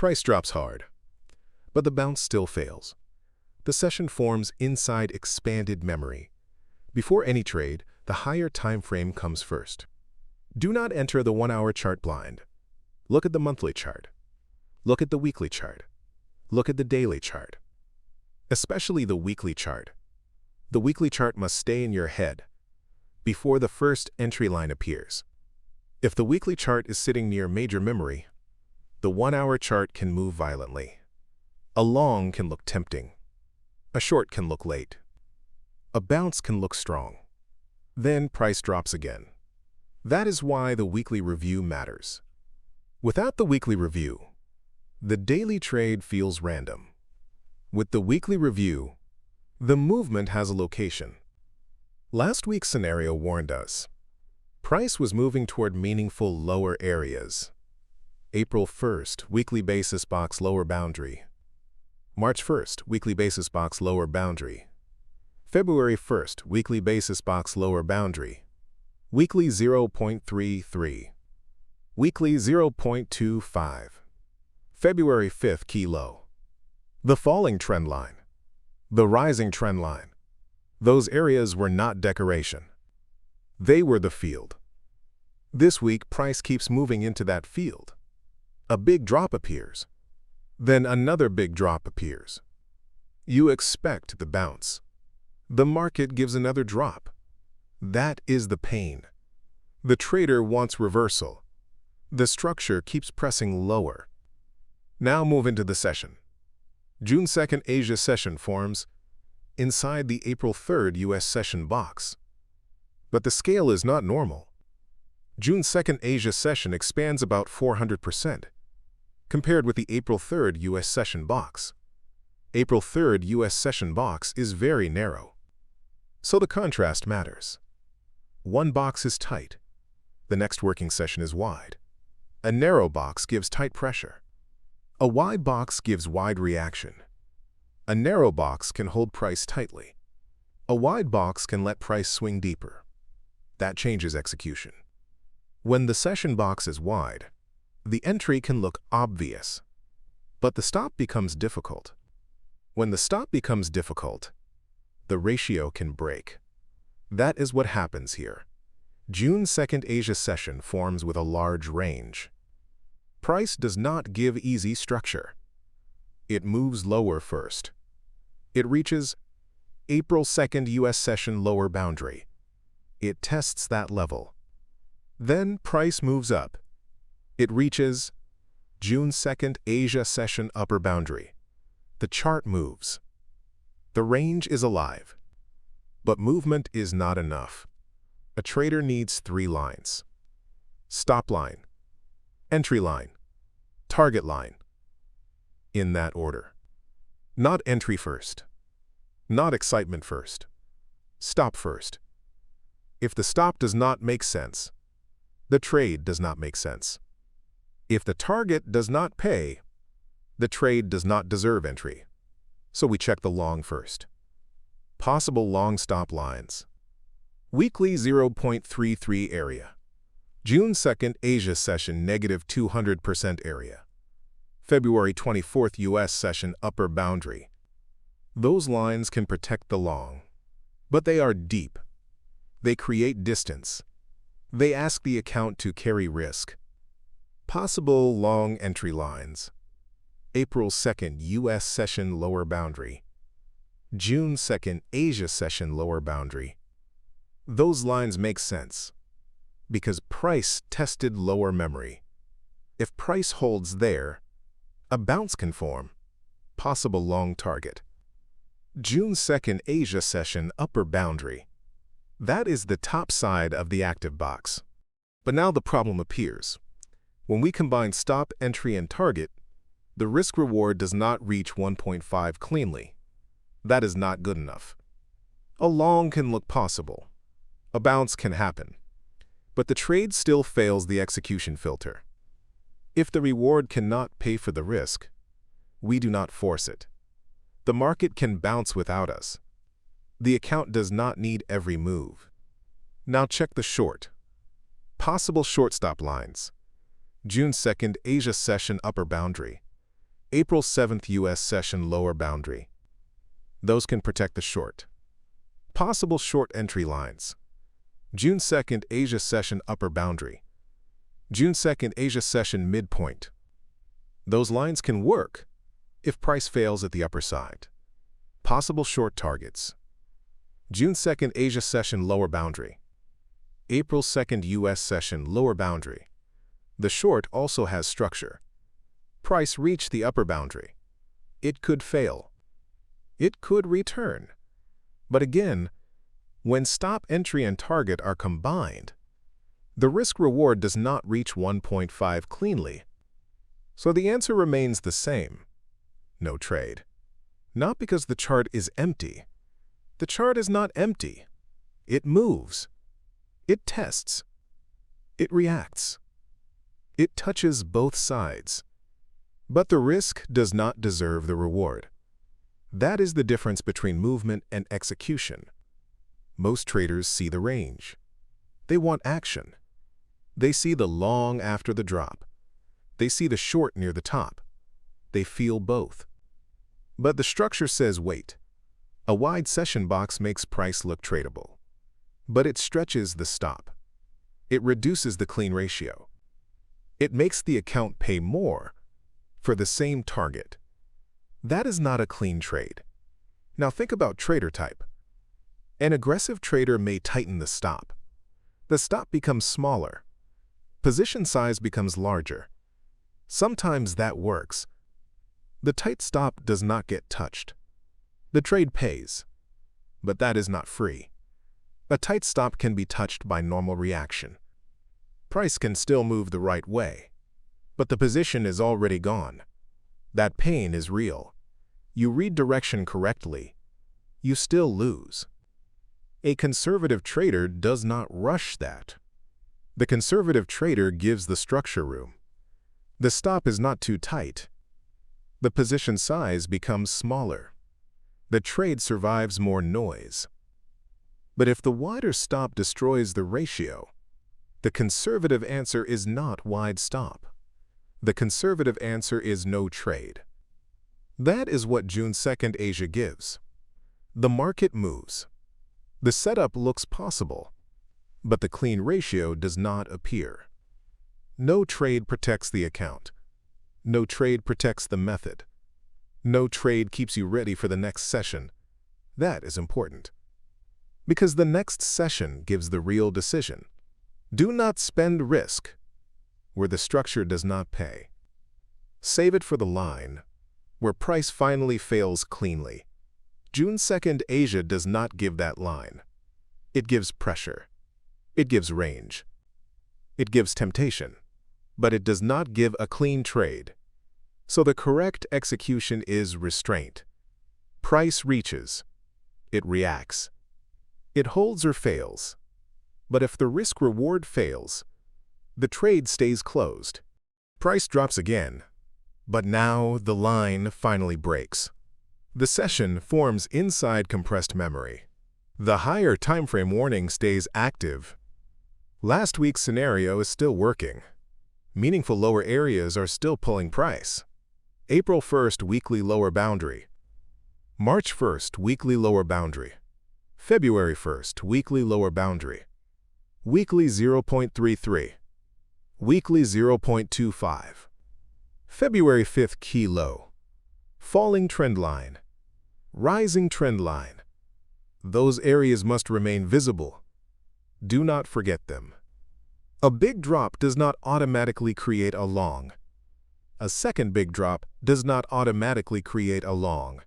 Price drops hard, but the bounce still fails. The session forms inside expanded memory. Before any trade, the higher time frame comes first. Do not enter the 1-hour chart blind. Look at the monthly chart. Look at the weekly chart. Look at the daily chart. Especially the weekly chart. The weekly chart must stay in your head before the first entry line appears. If the weekly chart is sitting near major memory, the 1-hour chart can move violently. A long can look tempting. A short can look late. A bounce can look strong. Then price drops again. That is why the weekly review matters. Without the weekly review, the daily trade feels random. With the weekly review, the movement has a location. Last week's scenario warned us. Price was moving toward meaningful lower areas. April 1st, weekly basis box lower boundary. March 1st, weekly basis box lower boundary. February 1st, weekly basis box lower boundary. Weekly 0.33. Weekly 0.25. February 5th, key low. The falling trend line. The rising trend line. Those areas were not decoration. They were the field. This week, price keeps moving into that field. A big drop appears. Then another big drop appears. You expect the bounce. The market gives another drop. That is the pain. The trader wants reversal. The structure keeps pressing lower. Now move into the session. June 2nd Asia session forms inside the April 3rd US session box. But the scale is not normal. June 2nd Asia session expands about 400%. Compared with the April 3rd U.S. session box. April 3rd U.S. session box is very narrow. So the contrast matters. One box is tight. The next working session is wide. A narrow box gives tight pressure. A wide box gives wide reaction. A narrow box can hold price tightly. A wide box can let price swing deeper. That changes execution. When the session box is wide, the entry can look obvious, but the stop becomes difficult. When the stop becomes difficult, the ratio can break. That is what happens here. June 2nd Asia session forms with a large range. Price does not give easy structure. It moves lower first. It reaches April 2nd U.S. session lower boundary. It tests that level. Then price moves up. It reaches June 2nd Asia session upper boundary. The chart moves. The range is alive. But movement is not enough. A trader needs 3 lines. Stop line, entry line, target line. In that order. Not entry first. Not excitement first. Stop first. If the stop does not make sense, the trade does not make sense. If the target does not pay, the trade does not deserve entry. So we check the long first. Possible long stop lines. Weekly 0.33 area. June 2nd Asia session negative 200% area. February 24th US session upper boundary. Those lines can protect the long, but they are deep. They create distance. They ask the account to carry risk. Possible long entry lines. April 2nd US session lower boundary. June 2nd Asia session lower boundary. Those lines make sense because price tested lower memory. If price holds there, a bounce can form. Possible long target. June 2nd Asia session upper boundary. That is the top side of the active box. But now the problem appears. When we combine stop, entry, and target, the risk-reward does not reach 1.5 cleanly. That is not good enough. A long can look possible. A bounce can happen. But the trade still fails the execution filter. If the reward cannot pay for the risk, we do not force it. The market can bounce without us. The account does not need every move. Now check the short. Possible short stop lines. June 2nd Asia session upper boundary. April 7th U.S. session lower boundary. Those can protect the short. Possible short entry lines. June 2nd Asia session upper boundary. June 2nd Asia session midpoint. Those lines can work if price fails at the upper side. Possible short targets. June 2nd Asia session lower boundary. April 2nd U.S. session lower boundary. The short also has structure. Price reached the upper boundary. It could fail. It could return. But again, when stop entry and target are combined, the risk-reward does not reach 1.5 cleanly. So the answer remains the same. No trade. Not because the chart is empty. The chart is not empty. It moves. It tests. It reacts. It touches both sides. But the risk does not deserve the reward. That is the difference between movement and execution. Most traders see the range. They want action. They see the long after the drop. They see the short near the top. They feel both. But the structure says wait. A wide session box makes price look tradable. But it stretches the stop. It reduces the clean ratio. It makes the account pay more for the same target. That is not a clean trade. Now think about trader type. An aggressive trader may tighten the stop. The stop becomes smaller. Position size becomes larger. Sometimes that works. The tight stop does not get touched. The trade pays. But that is not free. A tight stop can be touched by normal reaction. Price can still move the right way. But the position is already gone. That pain is real. You read direction correctly. You still lose. A conservative trader does not rush that. The conservative trader gives the structure room. The stop is not too tight. The position size becomes smaller. The trade survives more noise. But if the wider stop destroys the ratio, the conservative answer is not wide stop. The conservative answer is no trade. That is what June 2nd Asia gives. The market moves. The setup looks possible, but the clean ratio does not appear. No trade protects the account. No trade protects the method. No trade keeps you ready for the next session. That is important. Because the next session gives the real decision. Do not spend risk where the structure does not pay. Save it for the line where price finally fails cleanly. June 2nd Asia does not give that line. It gives pressure. It gives range. It gives temptation. But it does not give a clean trade. So the correct execution is restraint. Price reaches. It reacts. It holds or fails. But if the risk-reward fails, the trade stays closed. Price drops again. But now the line finally breaks. The session forms inside compressed memory. The higher timeframe warning stays active. Last week's scenario is still working. Meaningful lower areas are still pulling price. April 1st weekly lower boundary. March 1st weekly lower boundary. February 1st weekly lower boundary. Weekly 0.33. Weekly 0.25. February 5th key low. Falling trend line. Rising trend line. Those areas must remain visible. Do not forget them. A big drop does not automatically create a long. A second big drop does not automatically create a long.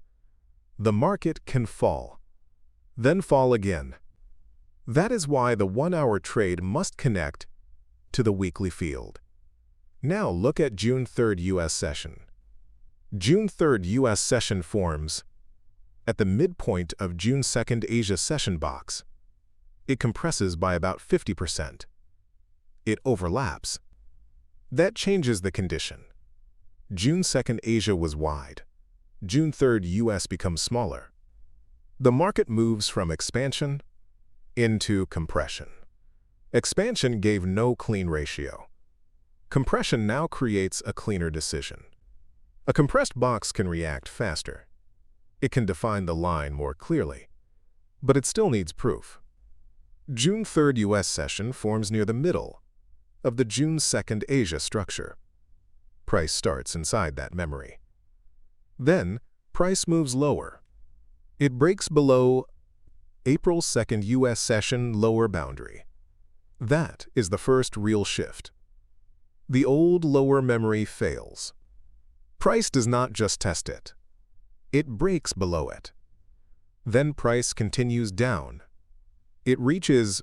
The market can fall, then fall again. That is why the 1-hour trade must connect to the weekly field. Now look at June 3rd U.S. session. June 3rd U.S. session forms at the midpoint of June 2nd Asia session box. It compresses by about 50%. It overlaps. That changes the condition. June 2nd Asia was wide. June 3rd U.S. becomes smaller. The market moves from expansion into compression. Expansion gave no clean ratio. Compression now creates a cleaner decision. A compressed box can react faster. It can define the line more clearly, but it still needs proof. June 3rd U.S. session forms near the middle of the June 2nd Asia structure. Price starts inside that memory. Then, price moves lower. It breaks below April 2nd U.S. session lower boundary. That is the first real shift. The old lower memory fails. Price does not just test it. It breaks below it. Then price continues down. It reaches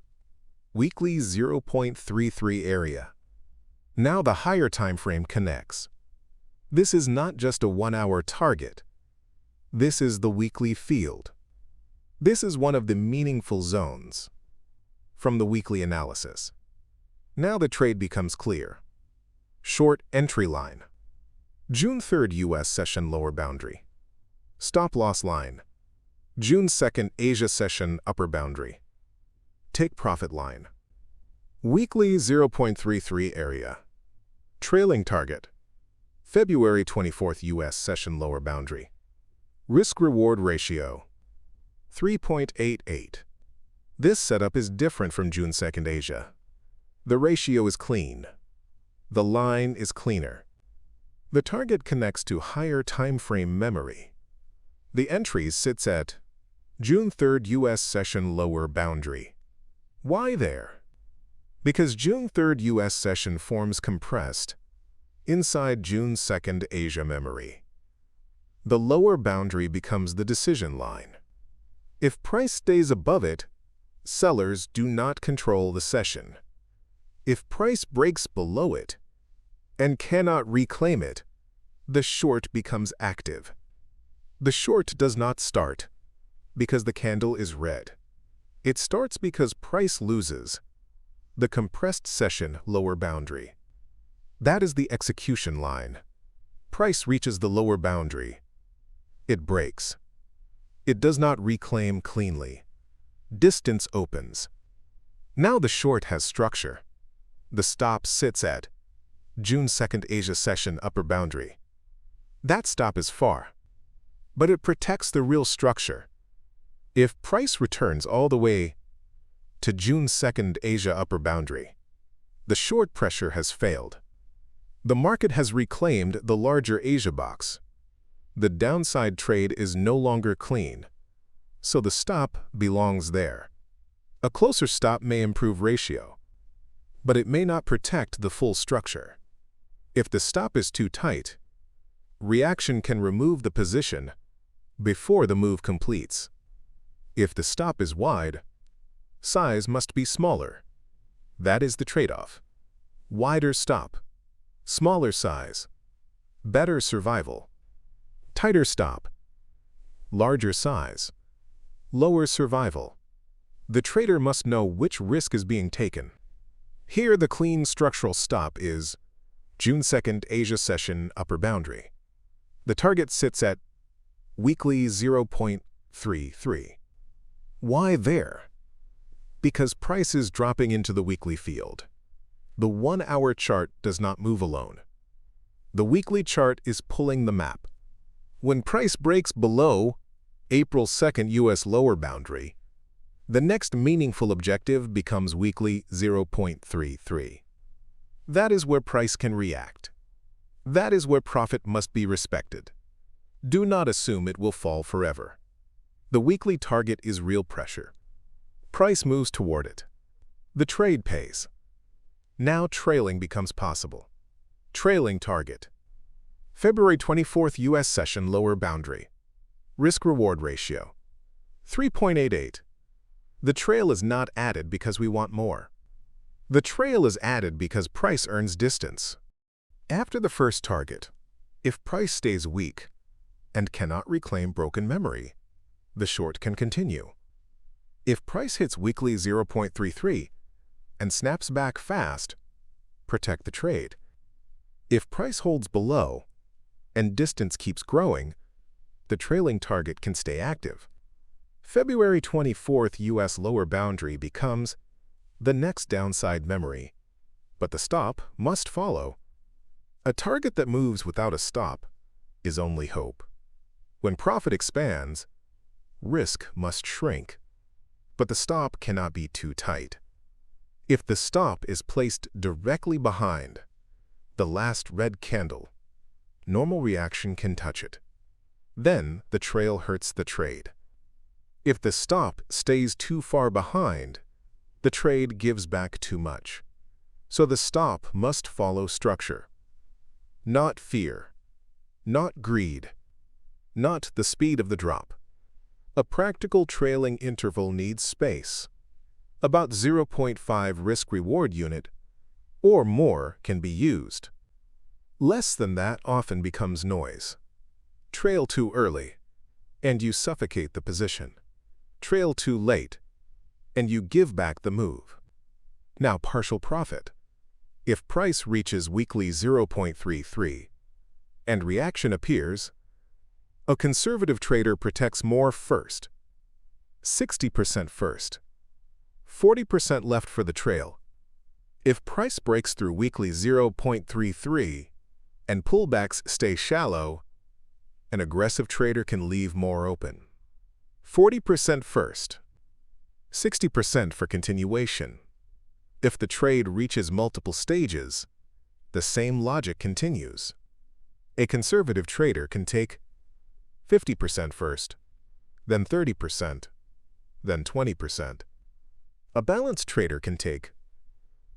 weekly 0.33 area. Now the higher time frame connects. This is not just a 1-hour target. This is the weekly field. This is one of the meaningful zones from the weekly analysis. Now the trade becomes clear. Short entry line. June 3rd U.S. session lower boundary. Stop loss line. June 2nd Asia session upper boundary. Take profit line. Weekly 0.33 area. Trailing target. February 24th U.S. session lower boundary. Risk-reward ratio 3.88. This setup is different from June 2nd Asia. The ratio is clean. The line is cleaner. The target connects to higher time frame memory. The entry sits at June 3rd U.S. session lower boundary. Why there? Because June 3rd U.S. session forms compressed inside June 2nd Asia memory. The lower boundary becomes the decision line. If price stays above it, sellers do not control the session. If price breaks below it and cannot reclaim it, the short becomes active. The short does not start because the candle is red. It starts because price loses the compressed session lower boundary. That is the execution line. Price reaches the lower boundary. It breaks. It does not reclaim cleanly. Distance opens. Now the short has structure. The stop sits at June 2nd Asia session upper boundary. That stop is far, but it protects the real structure. If price returns all the way to June 2nd Asia upper boundary, the short pressure has failed. The market has reclaimed the larger Asia box. The downside trade is no longer clean, so the stop belongs there. A closer stop may improve ratio, but it may not protect the full structure. If the stop is too tight, reaction can remove the position before the move completes. If the stop is wide, size must be smaller. That is the trade-off. Wider stop, smaller size, better survival. Tighter stop, larger size, lower survival. The trader must know which risk is being taken. Here the clean structural stop is June 2nd Asia session upper boundary. The target sits at weekly 0.33. Why there? Because price is dropping into the weekly field. The 1-hour chart does not move alone. The weekly chart is pulling the map. When price breaks below April 2nd U.S. lower boundary, the next meaningful objective becomes weekly 0.33. That is where price can react. That is where profit must be respected. Do not assume it will fall forever. The weekly target is real pressure. Price moves toward it. The trade pays. Now trailing becomes possible. Trailing target. February 24th U.S. session lower boundary. Risk-reward ratio 3.88. The trail is not added because we want more. The trail is added because price earns distance. After the first target, if price stays weak and cannot reclaim broken memory, the short can continue. If price hits weekly 0.33 and snaps back fast, protect the trade. If price holds below and distance keeps growing, the trailing target can stay active. February 24th U.S. lower boundary becomes the next downside memory, but the stop must follow. A target that moves without a stop is only hope. When profit expands, risk must shrink, but the stop cannot be too tight. If the stop is placed directly behind the last red candle, normal reaction can touch it. Then the trail hurts the trade. If the stop stays too far behind, the trade gives back too much. So the stop must follow structure. Not fear, not greed, not the speed of the drop. A practical trailing interval needs space. About 0.5 risk-reward unit or more can be used. Less than that often becomes noise. Trail too early, and you suffocate the position. Trail too late, and you give back the move. Now partial profit. If price reaches weekly 0.33 and reaction appears, a conservative trader protects more first. 60% first. 40% left for the trail. If price breaks through weekly 0.33 and pullbacks stay shallow, an aggressive trader can leave more open. 40% first. 60% for continuation. If the trade reaches multiple stages, the same logic continues. A conservative trader can take 50% first, then 30%, then 20%. A balanced trader can take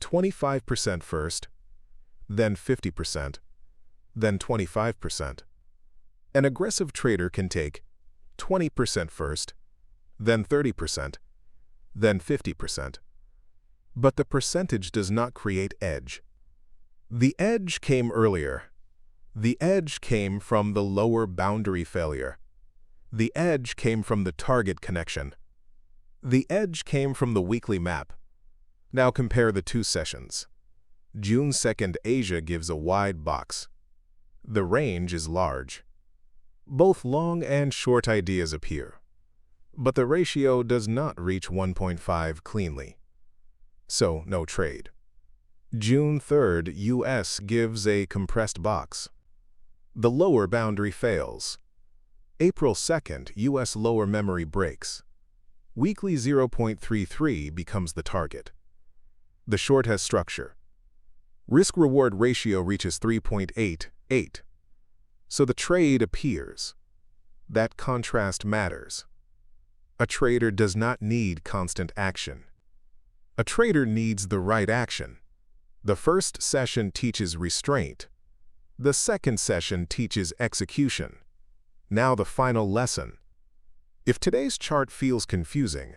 25% first, then 50%, then 25%. An aggressive trader can take 20% first, then 30%, then 50%. But the percentage does not create edge. The edge came earlier. The edge came from the lower boundary failure. The edge came from the target connection. The edge came from the weekly map. Now compare the two sessions. June 2nd, Asia gives a wide box. The range is large. Both long and short ideas appear, but the ratio does not reach 1.5 cleanly. So, no trade. June 3rd, US gives a compressed box. The lower boundary fails. April 2nd, US lower memory breaks. Weekly 0.33 becomes the target. The short has structure. Risk-reward ratio reaches 3.88. So the trade appears. That contrast matters. A trader does not need constant action. A trader needs the right action. The first session teaches restraint. The second session teaches execution. Now the final lesson. If today's chart feels confusing,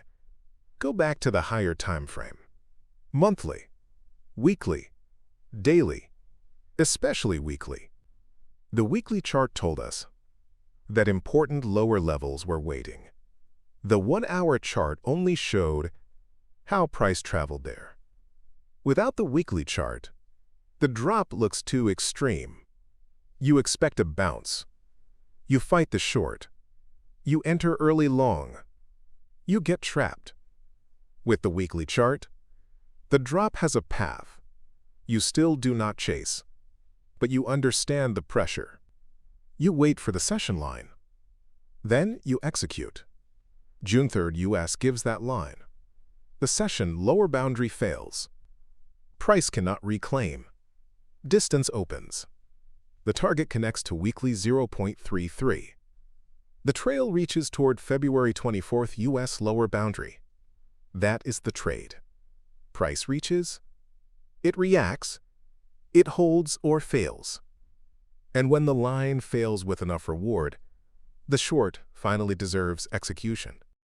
go back to the higher time frame. Monthly, weekly, daily, especially weekly. The weekly chart told us that important lower levels were waiting. The 1-hour chart only showed how price traveled there. Without the weekly chart, the drop looks too extreme. You expect a bounce. You fight the short. You enter early long. You get trapped. With the weekly chart, the drop has a path. You still do not chase, but you understand the pressure. You wait for the session line. Then you execute. June 3rd, US gives that line. The session lower boundary fails. Price cannot reclaim. Distance opens. The target connects to weekly 0.33. The trail reaches toward February 24th US lower boundary. That is the trade. Price reaches, it reacts, it holds or fails. And when the line fails with enough reward, the short finally deserves execution.